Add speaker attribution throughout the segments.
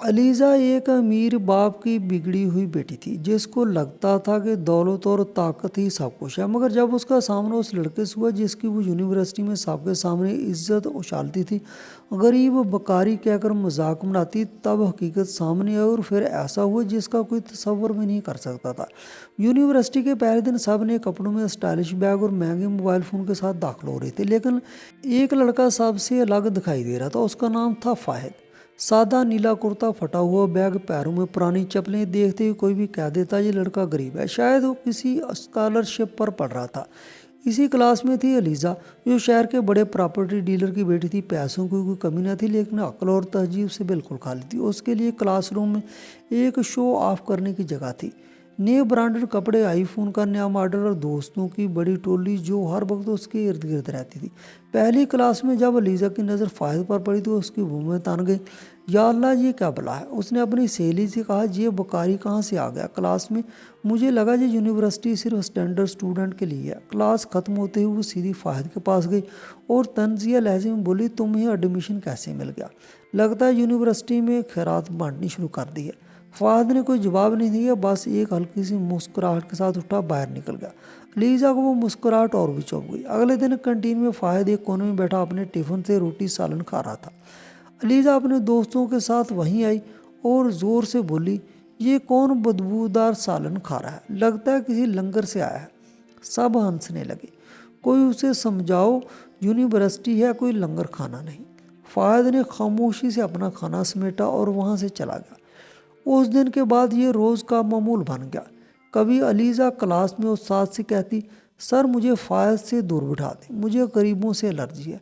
Speaker 1: अलीज़ा एक अमीर बाप की बिगड़ी हुई बेटी थी जिसको लगता था कि दौलत और ताकत ही सब कुछ है। मगर जब उसका सामना उस लड़के से हुआ जिसकी वो यूनिवर्सिटी में सबके सामने इज्जत उछालती थी, गरीब बकारी कहकर मजाक बनाती, तब हकीकत सामने आई और फिर ऐसा हुआ जिसका कोई तसव्वुर भी नहीं कर सकता था। यूनिवर्सिटी के पहले दिन सब ने कपड़ों में स्टाइलिश बैग और महंगे मोबाइल फ़ोन के साथ दाखिल हो रहे थे, लेकिन एक लड़का सबसे अलग दिखाई दे रहा था। उसका नाम था फाहिद। सादा नीला कुर्ता, फटा हुआ बैग, पैरों में पुरानी चप्पलें। देखते ही कोई भी कह देता ये लड़का गरीब है। शायद वो किसी स्कॉलरशिप पर पढ़ रहा था। इसी क्लास में थी अलीज़ा, जो शहर के बड़े प्रॉपर्टी डीलर की बेटी थी। पैसों की कोई कमी न थी, लेकिन अक्ल और तहजीब से बिल्कुल खाली थी। उसके लिए क्लासरूम में एक शो ऑफ करने की जगह थी। नए ब्रांडेड कपड़े, आईफोन का नया मॉडल और दोस्तों की बड़ी टोली जो हर वक्त उसके इर्द गिर्द रहती थी। पहली क्लास में जब अलीज़ा की नज़र फाहिद पर पड़ी तो उसकी भूमि तन गई। या अल्लाह, ये क्या बला है। उसने अपनी सहेली से कहा, ये बकारी कहाँ से आ गया क्लास में। मुझे लगा ये यूनिवर्सिटी सिर्फ स्टैंडर्ड स्टूडेंट के लिए है। क्लास ख़त्म होते ही वो सीधी फाहिद के पास गई और तंजिया लहजे में बोली, तुम्हें एडमिशन कैसे मिल गया। लगता है यूनिवर्सिटी में खैरात बांटनी शुरू कर दी है। फाहिद ने कोई जवाब नहीं दिया, बस एक हल्की सी मुस्कुराहट के साथ उठा बाहर निकल गया। अलीज़ा को वो मुस्कुराहट और भी चौंक गई। अगले दिन कैंटीन में फाहिद एक कोने में बैठा अपने टिफ़िन से रोटी सालन खा रहा था। अलीज़ा अपने दोस्तों के साथ वहीं आई और ज़ोर से बोली, ये कौन बदबूदार सालन खा रहा है, लगता है किसी लंगर से आया है। सब हंसने लगे। कोई उसे समझाओ, यूनिवर्सिटी है, कोई लंगर खाना नहीं। फाहिद ने खामोशी से अपना खाना समेटा और वहाँ से चला गया। उस दिन के बाद ये रोज़ का मामूल बन गया। कभी अलीज़ा क्लास में उस्ताद से कहती, सर मुझे फाइल से दूर बिठा दें, मुझे गरीबों से एलर्जी है।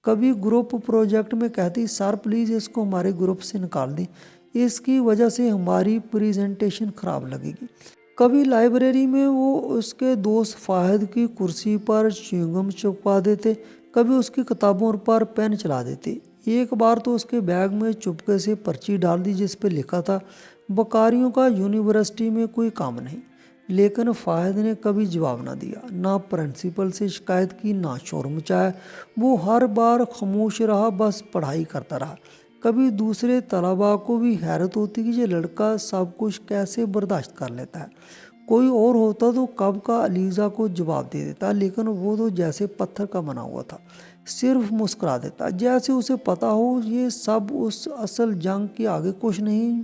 Speaker 1: कभी ग्रुप प्रोजेक्ट में कहती, सर प्लीज़ इसको हमारे ग्रुप से निकाल दें, इसकी वजह से हमारी प्रेजेंटेशन ख़राब लगेगी। कभी लाइब्रेरी में वो उसके दोस्त फाहिद की कुर्सी पर च्युइंगम चिपका देते, कभी उसकी किताबों पर पेन चला देते। एक बार तो उसके बैग में चुपके से पर्ची डाल दी जिस पर लिखा था, बकारियों का यूनिवर्सिटी में कोई काम नहीं। लेकिन फाहिद ने कभी जवाब ना दिया, ना प्रिंसिपल से शिकायत की, ना शोर मचाया। वो हर बार खामोश रहा, बस पढ़ाई करता रहा। कभी दूसरे तलबा को भी हैरत होती कि ये लड़का सब कुछ कैसे बर्दाश्त कर लेता है। कोई और होता तो कब का अलीज़ा को जवाब दे देता, लेकिन वो तो जैसे पत्थर का बना हुआ था, सिर्फ मुस्कुरा देता, जैसे उसे पता हो ये सब उस असल जंग के आगे कुछ नहीं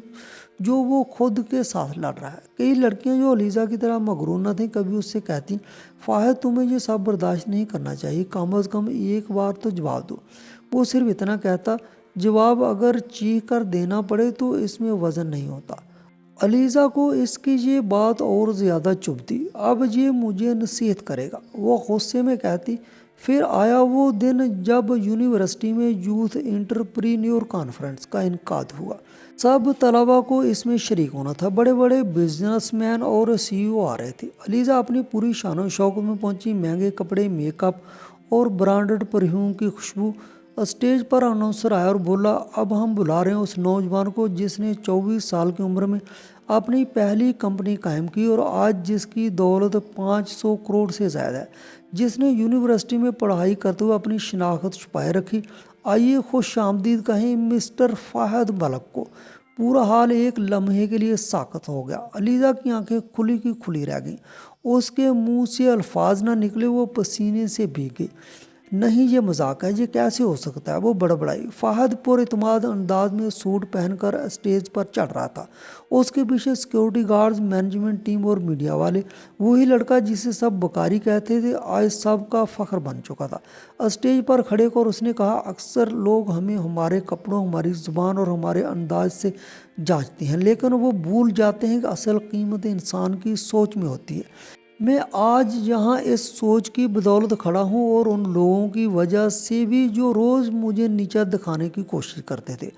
Speaker 1: जो वो खुद के साथ लड़ रहा है। कई लड़कियां जो अलीज़ा की तरह मगरूर न थीं कभी उससे कहती, फाहिद तुम्हें ये सब बर्दाश्त नहीं करना चाहिए, कम अज़ कम एक बार तो जवाब दो। वो सिर्फ इतना कहता, जवाब अगर चीख कर देना पड़े तो इसमें वज़न नहीं होता। अलीज़ा को इसकी ये बात और ज़्यादा चुभती, अब ये मुझे नसीहत करेगा, वो गुस्से में कहती। फिर आया वो दिन जब यूनिवर्सिटी में यूथ एंटरप्रीन्योर कॉन्फ्रेंस का इनकाद हुआ। सब तलबा को इसमें शरीक होना था। बड़े बड़े बिजनेसमैन और सीईओ आ रहे थे। अलीज़ा अपनी पूरी शान शौकत में पहुंची, महंगे कपड़े, मेकअप और ब्रांडेड परफ्यूम की खुशबू। स्टेज पर अनाउंसर आया और बोला, अब हम बुला रहे हैं उस नौजवान को जिसने 24 साल की उम्र में अपनी पहली कंपनी कायम की और आज जिसकी दौलत 500 करोड़ से ज़्यादा है, जिसने यूनिवर्सिटी में पढ़ाई करते हुए अपनी शनाख्त छुपाए रखी। आइए खुश आमदीद कहें मिस्टर फाहिद मलक को। पूरा हाल एक लम्हे के लिए साकत हो गया। अलीज़ा की आंखें खुली की खुली रह गईं। उसके मुंह से अल्फाज ना निकले, वो पसीने से भीग गई। नहीं ये मजाक है, ये कैसे हो सकता है, वो बड़बड़ाई। फाहिद पुरइत्माद अंदाज में सूट पहनकर स्टेज पर चढ़ रहा था। उसके पीछे सिक्योरिटी गार्ड्स, मैनेजमेंट टीम और मीडिया वाले। वही लड़का जिसे सब बकारी कहते थे आज सब का फख्र बन चुका था। स्टेज पर खड़े होकर उसने कहा, अक्सर लोग हमें हमारे कपड़ों, हमारी ज़ुबान और हमारे अंदाज से जांचते हैं, लेकिन वो भूल जाते हैं कि असल कीमत इंसान की सोच में होती है। मैं आज यहाँ इस सोच की बदौलत खड़ा हूँ और उन लोगों की वजह से भी जो रोज़ मुझे नीचा दिखाने की कोशिश करते थे।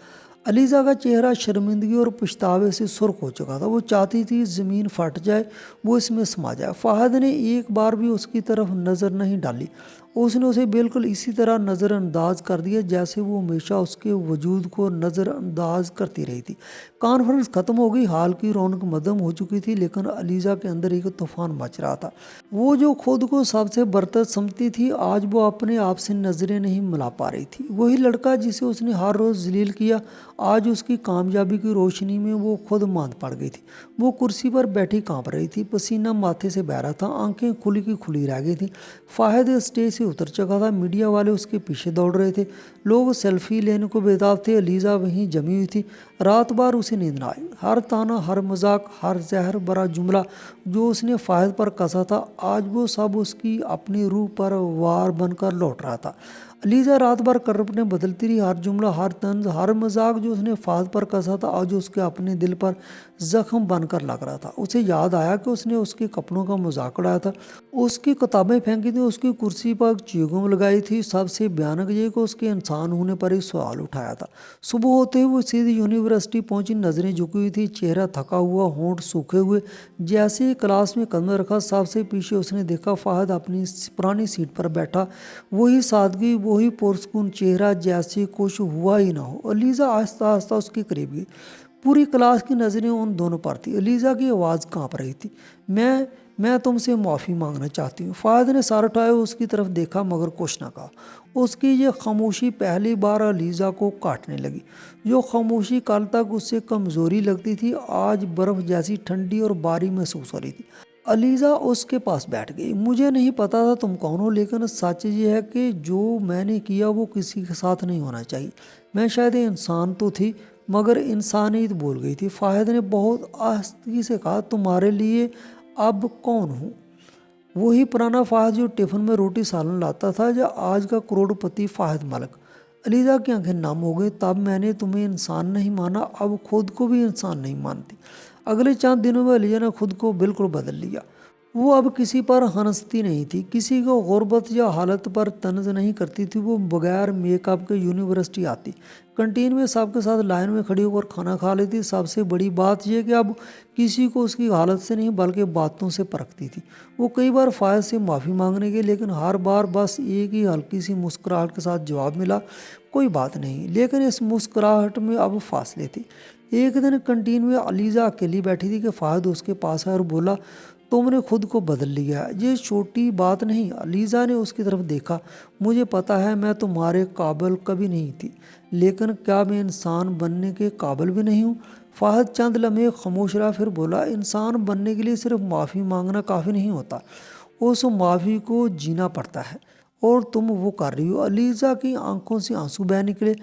Speaker 1: अलीज़ा का चेहरा शर्मिंदगी और पछतावे से सुर्ख हो चुका था। वो चाहती थी ज़मीन फट जाए, वो इसमें समा जाए। फाहिद ने एक बार भी उसकी तरफ नज़र नहीं डाली। उसने उसे बिल्कुल इसी तरह नज़रअंदाज कर दिया जैसे वो हमेशा उसके वजूद को नज़रअंदाज करती रही थी। कॉन्फ्रेंस ख़त्म हो गई, हाल की रौनक मद्धम हो चुकी थी, लेकिन अलीज़ा के अंदर एक तूफान मच रहा था। वो जो खुद को सबसे बरतर समझती थी, आज वो अपने आप से नज़रें नहीं मिला पा रही थी। वही लड़का जिसे उसने हर रोज़ जलील किया, आज उसकी कामयाबी की रोशनी में वो खुद मांद पड़ गई थी। वो कुर्सी पर बैठी कांप रही थी, पसीना माथे से बह रहा था, आंखें खुली की खुली रह गई थी। फाहिद स्टेज से उतर चुका था, मीडिया वाले उसके पीछे दौड़ रहे थे, लोग सेल्फी लेने को बेताब थे। अलीज़ा वहीं जमी हुई थी, रात भर उसे नींद न आई। हर ताना, हर मजाक, हर जहर भरा जुमला जो उसने फाहिद पर कसा था, आज वो सब उसकी अपनी रूह पर वार बनकर लौट रहा था। अलीज़ा रात भर करवटें बदलती रही, हर जुमला, हर तंज, हर मजाक जो उसने फाहिद पर कसा था, आज उसके अपने दिल पर जख्म बनकर लग रहा था। उसे याद आया कि उसने उसके कपड़ों का मजाक उड़ाया था, उसकी किताबें फेंकी थी, उसकी कुर्सी पर चीगों लगाई थी। सबसे भयानक ये कि उसके इंसान होने पर एक सवाल उठाया था। सुबह होते ही वो सीधी यूनिवर्सिटी पहुंची, नजरें झुकी हुई थी, चेहरा थका हुआ, होंठ सूखे हुए। जैसे ही क्लास में कदम रखा, सबसे पीछे उसने देखा फाहिद अपनी पुरानी सीट पर बैठा, वही सादगी, वही पुरसकून चेहरा, जैसे कुछ हुआ ही ना हो। अलीज़ा आहिस्ता आहिस्ता उसके करीब गई। पूरी क्लास की नज़रें उन दोनों पर थी। अलीज़ा की आवाज़ कांप रही थी, मैं तुमसे माफ़ी मांगना चाहती हूँ। फाहिद ने सर उठाया, उसकी तरफ देखा, मगर कुछ ना कहा। उसकी ये खामोशी पहली बार अलीज़ा को काटने लगी। जो खामोशी कल तक उससे कमज़ोरी लगती थी, आज बर्फ़ जैसी ठंडी और भारी महसूस हो रही थी। अलीज़ा उसके पास बैठ गई। मुझे नहीं पता था तुम कौन हो, लेकिन सच ये है कि जो मैंने किया वो किसी के साथ नहीं होना चाहिए। मैं शायद इंसान तो थी, मगर इंसानियत भूल गई थी। फाहिद ने बहुत आस्तगी से कहा, तुम्हारे लिए अब कौन हूँ? वही पुराना फाहिद जो टिफ़िन में रोटी सालन लाता था, या आज का करोड़पति फाहिद मलिक? अलीज़ा की आंखें नम हो गई। तब मैंने तुम्हें इंसान नहीं माना, अब खुद को भी इंसान नहीं मानती। अगले चंद दिनों में अलीज़ा ने खुद को बिल्कुल बदल लिया। वो अब किसी पर हंसती नहीं थी, किसी को गुर्बत या हालत पर तंज नहीं करती थी। वो बगैर मेकअप के यूनिवर्सिटी आती, कंटीन में सबके साथ लाइन में खड़ी होकर खाना खा लेती। सबसे बड़ी बात यह कि अब किसी को उसकी हालत से नहीं बल्कि बातों से परखती थी। वो कई बार फायद से माफ़ी मांगने गई, लेकिन हर बार बस एक ही हल्की सी मुस्कुराहट के साथ जवाब मिला, कोई बात नहीं। लेकिन इस मुस्कुराहट में अब फासले थे। एक दिन कंटीन में अलीज़ा अकेली बैठी थी कि फाहिद उसके पास आया और बोला, तुमने खुद को बदल लिया है, ये छोटी बात नहीं। अलीज़ा ने उसकी तरफ देखा। मुझे पता है मैं तुम्हारे काबिल कभी नहीं थी, लेकिन क्या मैं इंसान बनने के काबिल भी नहीं हूँ? फाहिद चंद लम्हे खामोश रहा, फिर बोला, इंसान बनने के लिए सिर्फ माफ़ी मांगना काफ़ी नहीं होता, उस माफ़ी को जीना पड़ता है, और तुम वो कर रही हो। अलीज़ा की आंखों से आंसू बह निकले।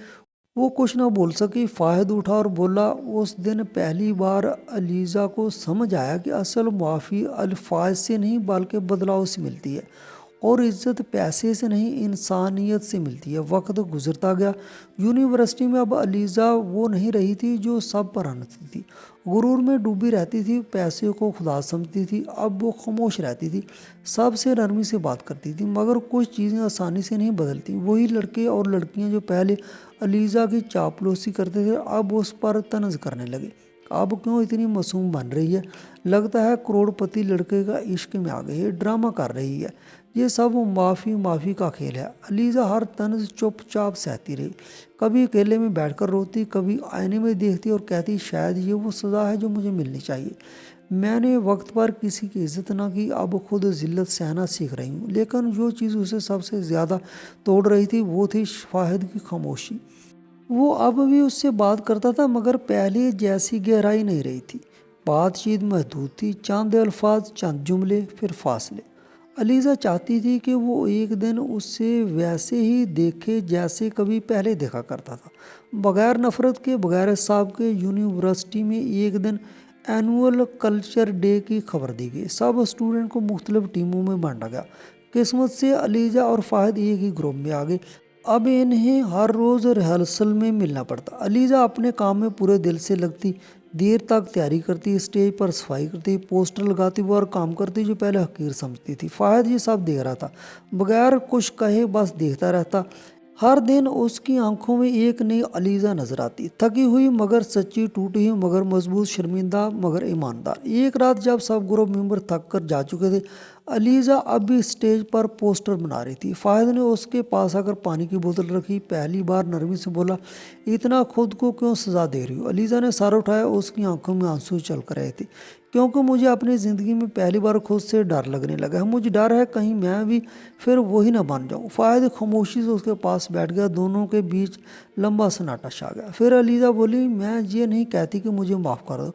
Speaker 1: वो कुछ ना बोल सकी। फाहिद उठा और बोला, उस दिन पहली बार अलीज़ा को समझ आया कि असल माफ़ी अल्फाज से नहीं बल्कि बदलाव से मिलती है, और इज़्ज़त पैसे से नहीं इंसानियत से मिलती है। वक्त गुजरता गया। यूनिवर्सिटी में अब अलीज़ा वो नहीं रही थी जो सब पर हंसती थी, गुरूर में डूबी रहती थी, पैसे को खुदा समझती थी। अब वो खामोश रहती थी, सबसे नरमी से बात करती थी, मगर कुछ चीज़ें आसानी से नहीं बदलती। वही लड़के और लड़कियां जो पहले अलीज़ा की चापलूसी करते थे, अब उस पर तनज करने लगे। अब क्यों इतनी मासूम बन रही है? लगता है करोड़पति लड़के का इश्क में आ गई है, ड्रामा कर रही है। ये सब माफ़ी का खेल है। अलीज़ा हर तंज चुपचाप सहती रही, कभी अकेले में बैठकर रोती, कभी आईने में देखती और कहती, शायद ये वो सज़ा है जो मुझे मिलनी चाहिए। मैंने वक्त पर किसी की इज्जत ना की, अब खुद जिल्लत सहना सीख रही हूँ। लेकिन जो चीज़ उसे सबसे ज़्यादा तोड़ रही थी वो थी फाहिद की खामोशी। वो अब भी उससे बात करता था, मगर पहले जैसी गहराई नहीं रही थी। बातचीत महदूद थी, चंद अल्फाज, चंद जुमले, फिर फासले। अलीज़ा चाहती थी कि वो एक दिन उससे वैसे ही देखे जैसे कभी पहले देखा करता था, बगैर नफ़रत के, बगैर हिसाब के। यूनिवर्सिटी में एक दिन एनुअल कल्चर डे की खबर दी गई। सब स्टूडेंट को मुख्तलिफ टीमों में बांटा गया। किस्मत से अलीज़ा और फाहिद एक ही ग्रुप में आ गए। अब इन्हें हर रोज़ रिहर्सल में मिलना पड़ता। अलीज़ा अपने काम में पूरे दिल से लगती, देर तक तैयारी करती, स्टेज पर सफाई करती, पोस्टर लगाती, वो और काम करती जो पहले हकीर समझती थी। फाहिद ये सब देख रहा था, बगैर कुछ कहे बस देखता रहता। हर दिन उसकी आंखों में एक नई अलीज़ा नजर आती, थकी हुई मगर सच्ची, टूटी हुई मगर मजबूत, शर्मिंदा मगर ईमानदार। एक रात जब सब ग्रुप मेंबर थक कर जा चुके थे, अलीज़ा अब भी स्टेज पर पोस्टर बना रही थी। फ़ाहिद ने उसके पास आकर पानी की बोतल रखी। पहली बार नरमी से बोला, इतना खुद को क्यों सज़ा दे रही हो? अलीज़ा ने सर उठाया। उसकी आंखों में आंसू छलक रहे थे। क्योंकि मुझे अपनी ज़िंदगी में पहली बार खुद से डर लगने लगा है। मुझे डर है कहीं मैं भी फिर वही ना बन जाऊँ। फ़ाहिद खामोशी से उसके पास बैठ गया। दोनों के बीच लंबा सन्नाटा छा गया। फिर अलीज़ा बोली, मैं ये नहीं कहती कि मुझे माफ़ कर दो,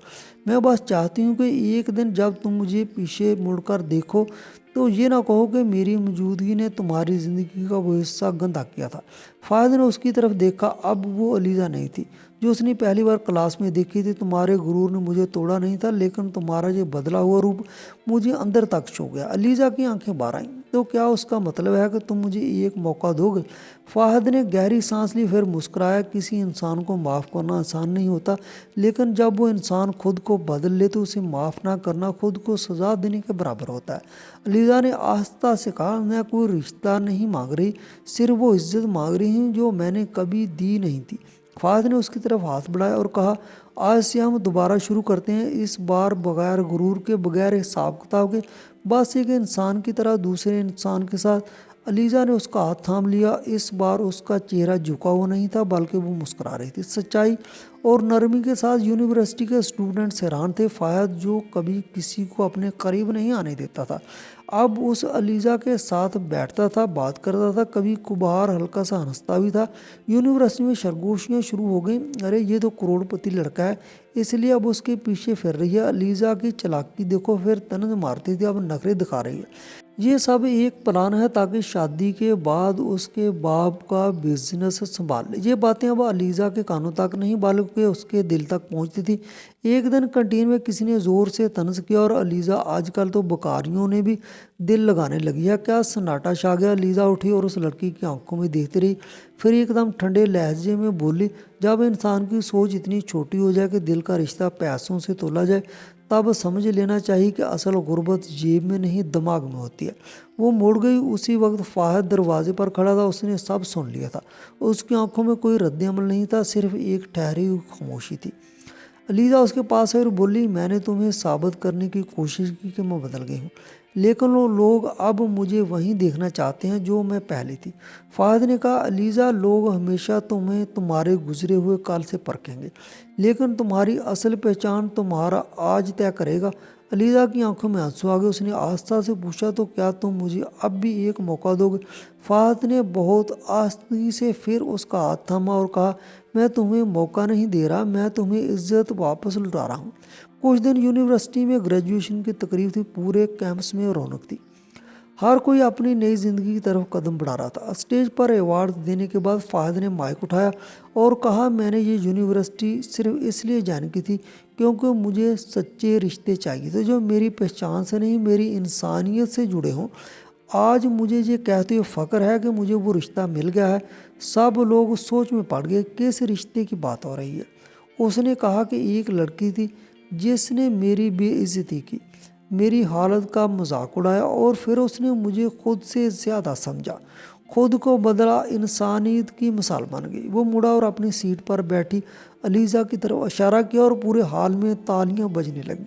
Speaker 1: मैं बस चाहती हूँ कि एक दिन जब तुम मुझे पीछे मुड़कर देखो तो ये ना कहो कि मेरी मौजूदगी ने तुम्हारी ज़िंदगी का वो हिस्सा गंदा किया था। फ़ाहिद ने उसकी तरफ देखा। अब वो अलीज़ा नहीं थी जो उसने पहली बार क्लास में देखी थी। तुम्हारे गुरूर ने मुझे तोड़ा नहीं था, लेकिन तुम्हारा ये बदला हुआ रूप मुझे अंदर तक छू गया। अलीज़ा की आंखें बाहर आईं। तो क्या उसका मतलब है कि तुम मुझे एक मौका दोगे? फ़ाहिद ने गहरी सांस ली, फिर मुस्कुराया। किसी इंसान को माफ़ करना आसान नहीं होता, लेकिन जब वो इंसान खुद को बदल ले तो उसे माफ़ ना करना खुद को सज़ा देने के बराबर होता है। अलीज़ा ने आस्था से कहा, मैं कोई रिश्ता नहीं मांग रही, सिर्फ वो इज्जत मांग रही हूँ जो मैंने कभी दी नहीं थी। फ़ाहिद ने उसकी तरफ हाथ बढ़ाया और कहा, आज से हम दोबारा शुरू करते हैं, इस बार बगैर गुरूर के, बगैर हिसाब किताब के, बस एक इंसान की तरह दूसरे इंसान के साथ। अलीज़ा ने उसका हाथ थाम लिया। इस बार उसका चेहरा झुका हुआ नहीं था, बल्कि वो मुस्कुरा रही थी। सच्चाई और नरमी के साथ यूनिवर्सिटी के स्टूडेंट्स हैरान थे। फ़ाहिद जो कभी किसी को अपने करीब नहीं आने देता था, अब उस अलीज़ा के साथ बैठता था, बात करता था, कभी कुबार हल्का सा हंसता भी था। यूनिवर्सिटी में सरगोशियाँ शुरू हो गई। अरे ये तो करोड़पति लड़का है, इसलिए अब उसके पीछे फिर रही है। अलीज़ा की चालाकी देखो, फिर तंज मारती थी, अब नखरे दिखा रही है। ये सब एक प्लान है ताकि शादी के बाद उसके बाप का बिजनेस संभाल ले। ये बातें अब अलीज़ा के कानों तक नहीं बल्कि उसके दिल तक पहुंचती थी। एक दिन कैंटीन में किसी ने ज़ोर से तंज किया और अलीज़ा, आजकल तो बकारियों ने भी दिल लगाने लगी है क्या? सन्नाटा छा गया। अलीज़ा उठी और उस लड़की की आंखों में देखती रही, फिर एकदम ठंडे लहजे में बोली, जब इंसान की सोच इतनी छोटी हो जाए कि दिल का रिश्ता पैसों से तोला जाए, तब समझ लेना चाहिए कि असल गुर्बत जेब में नहीं दिमाग में होती है। वो मुड़ गई। उसी वक्त फ़ाहिद दरवाजे पर खड़ा था। उसने सब सुन लिया था। उसकी आंखों में कोई रद्द-ए-अमल नहीं था, सिर्फ एक ठहरी हुई खामोशी थी। अलीज़ा उसके पास आई और बोली, मैंने तुम्हें साबित करने की कोशिश की कि मैं बदल गई हूँ, लेकिन वो लोग अब मुझे वहीं देखना चाहते हैं जो मैं पहले थी। फ़ाहिद ने कहा, अलीज़ा, लोग हमेशा तुम्हें तुम्हारे गुजरे हुए काल से परखेंगे, लेकिन तुम्हारी असल पहचान तुम्हारा आज तय करेगा। अलीज़ा की आंखों में आंसू आ गए। उसने आस्था से पूछा, तो क्या तुम मुझे अब भी एक मौका दोगे? फ़ाहिद ने बहुत आस्ती से फिर उसका हाथ थामा और कहा, मैं तुम्हें मौका नहीं दे रहा, मैं तुम्हें इज्जत वापस लौटा रहा हूँ। कुछ दिन यूनिवर्सिटी में ग्रेजुएशन की तकरीब थी। पूरे कैंपस में रौनक थी। हर कोई अपनी नई ज़िंदगी की तरफ कदम बढ़ा रहा था। स्टेज पर अवार्ड देने के बाद फ़ाहिद ने माइक उठाया और कहा, मैंने ये यूनिवर्सिटी सिर्फ इसलिए ज्वाइन की थी क्योंकि मुझे सच्चे रिश्ते चाहिए थे जो मेरी पहचान से नहीं, मेरी इंसानियत से जुड़े हों। आज मुझे ये कहते हुए फ़ख्र है कि मुझे वो रिश्ता मिल गया है। सब लोग सोच में पड़ गए, किस रिश्ते की बात हो रही है? उसने कहा कि एक लड़की थी जिसने मेरी बेइज्जती की, मेरी हालत का मजाक उड़ाया और फिर उसने मुझे खुद से ज़्यादा समझा, खुद को बदला, इंसानियत की मिसाल बन गई। वो मुड़ा और अपनी सीट पर बैठी अलीज़ा की तरफ इशारा किया और पूरे हाल में तालियां बजने लगीं।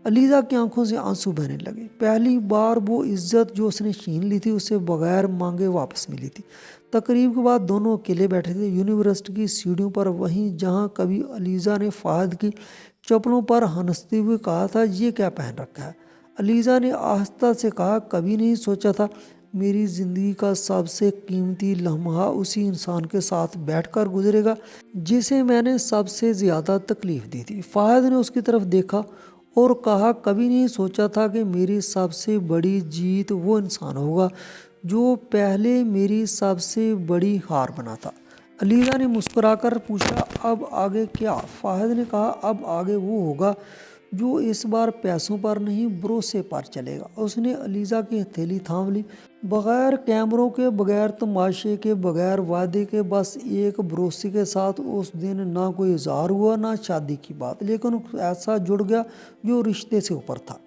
Speaker 1: अलीज़ा की आंखों से आंसू बहने लगे। पहली बार वो इज्जत जो उसने छीन ली थी उसे बगैर मांगे वापस मिली थी। तकरीब के बाद दोनों अकेले बैठे थे यूनिवर्सिटी की सीढ़ियों पर, वहीं जहाँ कभी अलीज़ा ने फ़ाहिद की चप्पलों पर हंसते हुए कहा था, ये क्या पहन रखा है? अलीज़ा ने आस्था से कहा, कभी नहीं सोचा था मेरी ज़िंदगी का सबसे कीमती लम्हा उसी इंसान के साथ बैठकर गुजरेगा जिसे मैंने सबसे ज़्यादा तकलीफ़ दी थी। फ़ाहिद ने उसकी तरफ देखा और कहा, कभी नहीं सोचा था कि मेरी सबसे बड़ी जीत वो इंसान होगा जो पहले मेरी सबसे बड़ी हार बना था। अलीज़ा ने मुस्कुराकर पूछा, अब आगे क्या? फ़ाहिद ने कहा, अब आगे वो होगा जो इस बार पैसों पर नहीं, भरोसे पर चलेगा। उसने अलीज़ा की हथेली थाम ली। बगैर कैमरों के, बगैर तमाशे के, बगैर वादे के, बस एक भरोसे के साथ। उस दिन ना कोई इज़हार हुआ, ना शादी की बात, लेकिन ऐसा जुड़ गया जो रिश्ते से ऊपर था।